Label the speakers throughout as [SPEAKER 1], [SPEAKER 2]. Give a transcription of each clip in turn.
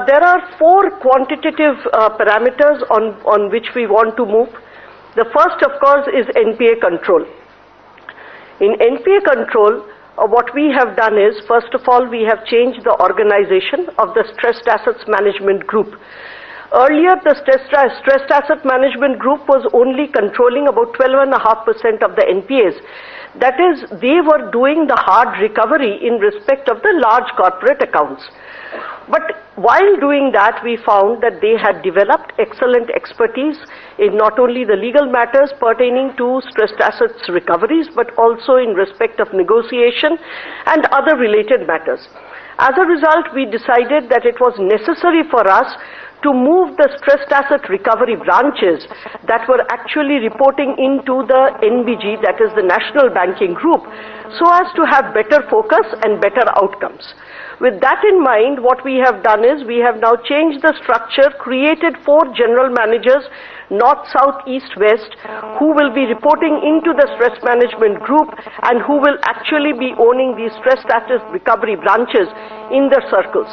[SPEAKER 1] There are 4 quantitative parameters on which we want to move. The first, of course, is NPA control. In NPA control, what we have done is, first of all, we have changed the organization of the Stressed Assets Management Group. Earlier, the Stressed Asset Management Group was only controlling about 12.5% of the NPAs. That is, they were doing the hard recovery in respect of the large corporate accounts. But while doing that, we found that they had developed excellent expertise in not only the legal matters pertaining to stressed assets recoveries, but also in respect of negotiation and other related matters. As a result, we decided that it was necessary for us to move the stressed asset recovery branches that were actually reporting into the NBG, that is the National Banking Group, so as to have better focus and better outcomes. With that in mind, what we have done is we have now changed the structure, created 4 general managers, north, south, east, west, who will be reporting into the stress management group and who will actually be owning these stressed asset recovery branches in their circles.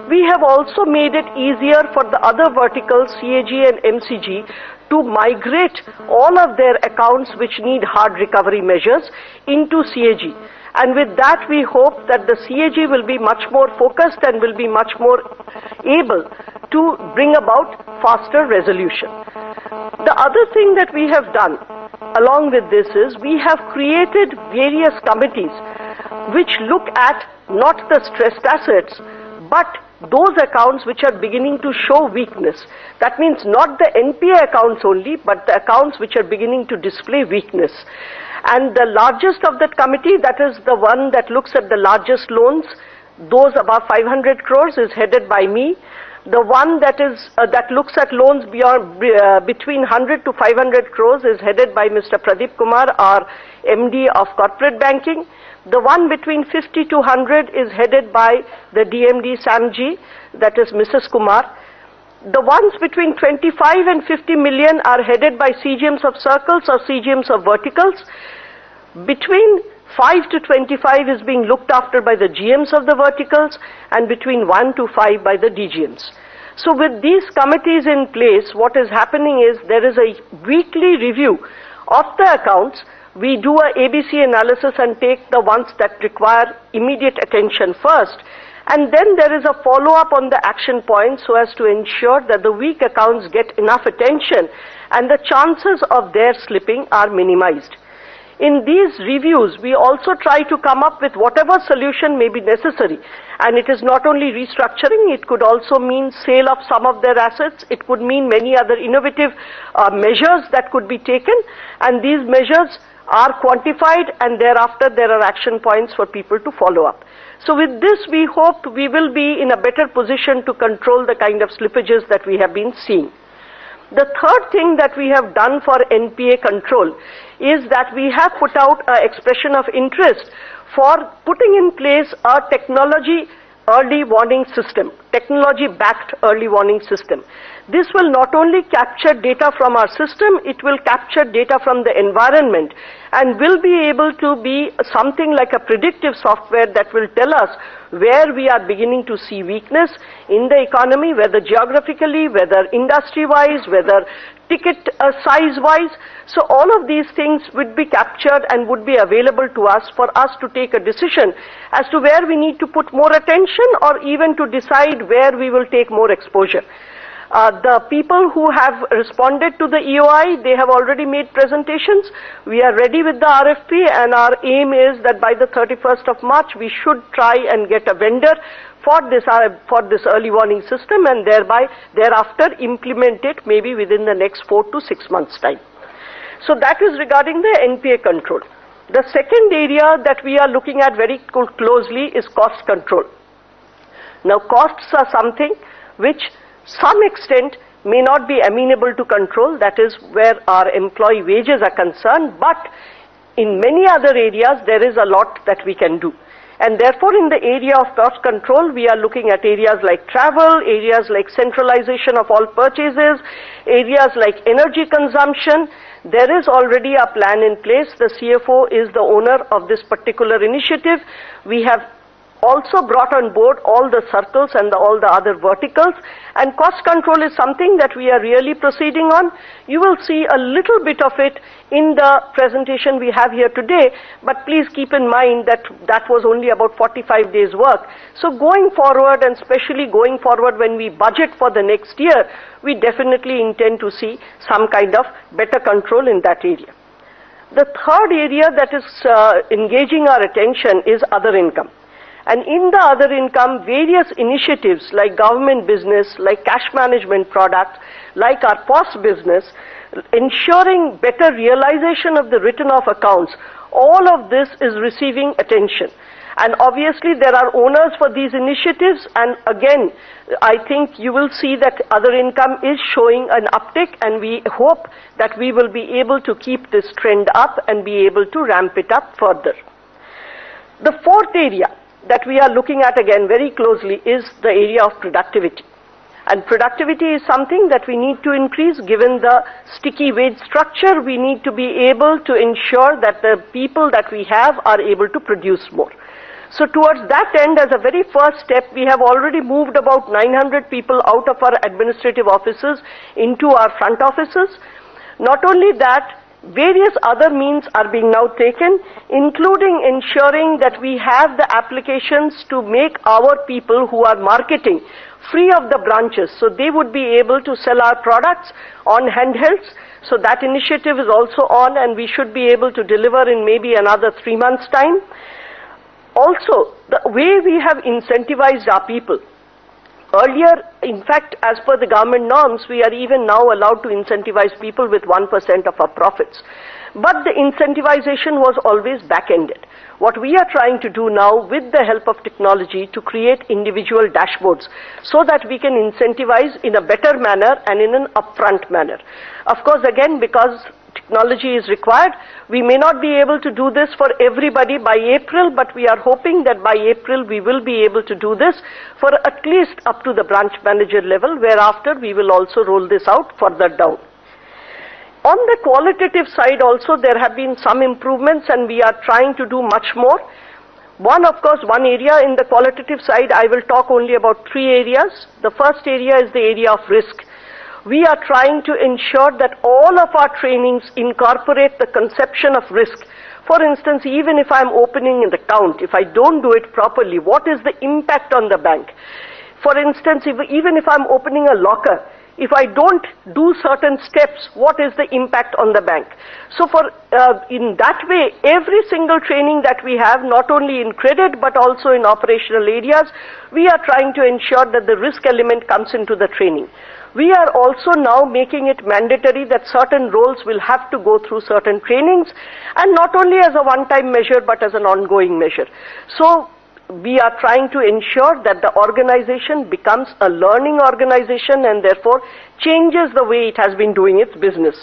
[SPEAKER 1] We have also made it easier for the other verticals, CAG and MCG, to migrate all of their accounts which need hard recovery measures into CAG. And with that, we hope that the CAG will be much more focused and will be much more able to bring about faster resolution. The other thing that we have done along with this is we have created various committees which look at not the stressed assets, but those accounts which are beginning to show weakness. That means not the NPA accounts only, but the accounts which are beginning to display weakness. And the largest of that committee, that is the one that looks at the largest loans, those above 500 crores, is headed by me. The one that looks at loans between 100 to 500 crores is headed by Mr. Pradeep Kumar, our MD of Corporate Banking. The one between 50 to 100 is headed by the DMD Samji, that is Mrs. Kumar. The ones between 25 and 50 million are headed by CGMs of circles or CGMs of verticals. Between 5 to 25 is being looked after by the GMs of the verticals, and between 1 to 5 by the DGMs. So with these committees in place, what is happening is there is a weekly review of the accounts. We do a ABC analysis and take the ones that require immediate attention first. And then there is a follow-up on the action points so as to ensure that the weak accounts get enough attention and the chances of their slipping are minimized. In these reviews, we also try to come up with whatever solution may be necessary. And it is not only restructuring, it could also mean sale of some of their assets. It could mean many other innovative measures that could be taken. And these measures are quantified, and thereafter there are action points for people to follow up. So with this, we hope we will be in a better position to control the kind of slippages that we have been seeing. The third thing that we have done for NPA control is that we have put out an expression of interest for putting in place a technology early warning system, technology-backed early warning system. This will not only capture data from our system, it will capture data from the environment and will be able to be something like a predictive software that will tell us where we are beginning to see weakness in the economy, whether geographically, whether industry-wise, whether ticket size-wise. So all of these things would be captured and would be available to us for us to take a decision as to where we need to put more attention or even to decide where we will take more exposure. The people who have responded to the EOI, they have already made presentations. We are ready with the RFP, and our aim is that by the 31st of March, we should try and get a vendor for this early warning system and thereafter implement it maybe within the next 4 to 6 months' time. So that is regarding the NPA control. The second area that we are looking at very closely is cost control. Now, costs are something which some extent may not be amenable to control, that is where our employee wages are concerned, but in many other areas there is a lot that we can do. And therefore in the area of cost control, we are looking at areas like travel, areas like centralization of all purchases, areas like energy consumption. There is already a plan in place. The CFO is the owner of this particular initiative. We have also brought on board all the circles and all the other verticals, and cost control is something that we are really proceeding on. You will see a little bit of it in the presentation we have here today, but please keep in mind that that was only about 45 days work. So going forward, and especially going forward when we budget for the next year, we definitely intend to see some kind of better control in that area. The third area that is engaging our attention is other income. And in the other income, various initiatives like government business, like cash management products, like our POS business, ensuring better realization of the written off accounts, all of this is receiving attention. And obviously there are owners for these initiatives, and again, I think you will see that other income is showing an uptick, and we hope that we will be able to keep this trend up and be able to ramp it up further. The fourth area that we are looking at again very closely is the area of productivity. And productivity is something that we need to increase. Given the sticky wage structure, we need to be able to ensure that the people that we have are able to produce more. So towards that end, as a very first step, we have already moved about 900 people out of our administrative offices into our front offices. Not only that, various other means are being now taken, including ensuring that we have the applications to make our people who are marketing free of the branches, so they would be able to sell our products on handhelds. So that initiative is also on, and we should be able to deliver in maybe another 3 months' time. Also, the way we have incentivized our people. Earlier, in fact, as per the government norms, we are even now allowed to incentivize people with 1% of our profits. But the incentivization was always back-ended. What we are trying to do now with the help of technology to create individual dashboards so that we can incentivize in a better manner and in an upfront manner. Of course, again, because technology is required, we may not be able to do this for everybody by April, but we are hoping that by April we will be able to do this for at least up to the branch manager level, whereafter we will also roll this out further down. On the qualitative side also, there have been some improvements, and we are trying to do much more. One area in the qualitative side, I will talk only about 3 areas. The first area is the area of risk. We are trying to ensure that all of our trainings incorporate the conception of risk. For instance, even if I'm opening an account, if I don't do it properly, what is the impact on the bank? For instance, even if I'm opening a locker, if I don't do certain steps, what is the impact on the bank? So in that way, every single training that we have, not only in credit but also in operational areas, we are trying to ensure that the risk element comes into the training. We are also now making it mandatory that certain roles will have to go through certain trainings, and not only as a one-time measure but as an ongoing measure. So we are trying to ensure that the organization becomes a learning organization and therefore changes the way it has been doing its business.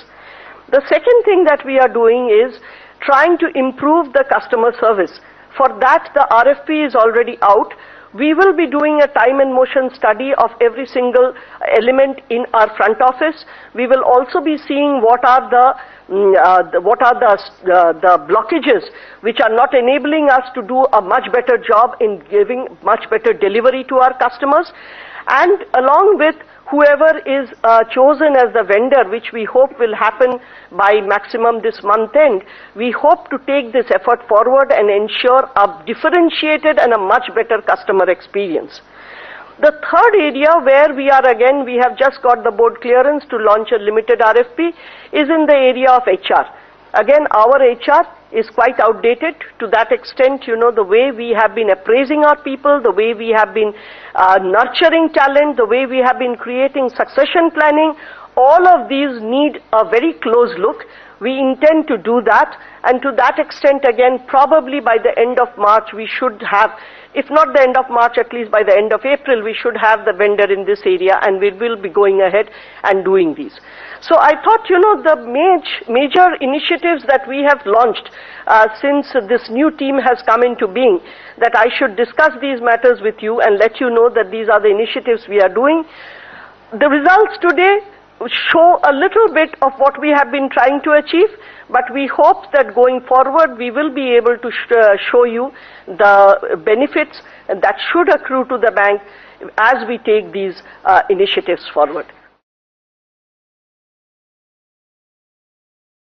[SPEAKER 1] The second thing that we are doing is trying to improve the customer service. For that, the RFP is already out. We will be doing a time and motion study of every single element in our front office. We will also be seeing what are the blockages which are not enabling us to do a much better job in giving much better delivery to our customers. And along with whoever is chosen as the vendor, which we hope will happen by maximum this month end, we hope to take this effort forward and ensure a differentiated and a much better customer experience. The third area where we have just got the board clearance to launch a limited RFP is in the area of HR. Again, our HR is quite outdated to that extent. The way we have been appraising our people, the way we have been nurturing talent, the way we have been creating succession planning, all of these need a very close look. We intend to do that, and to that extent, again, probably by the end of March we should have, if not the end of March, at least by the end of April, we should have the vendor in this area, and we will be going ahead and doing these. So I thought, the major initiatives that we have launched since this new team has come into being, that I should discuss these matters with you and let you know that these are the initiatives we are doing. The results today show a little bit of what we have been trying to achieve, but we hope that going forward we will be able to show you the benefits and that should accrue to the bank as we take these initiatives forward.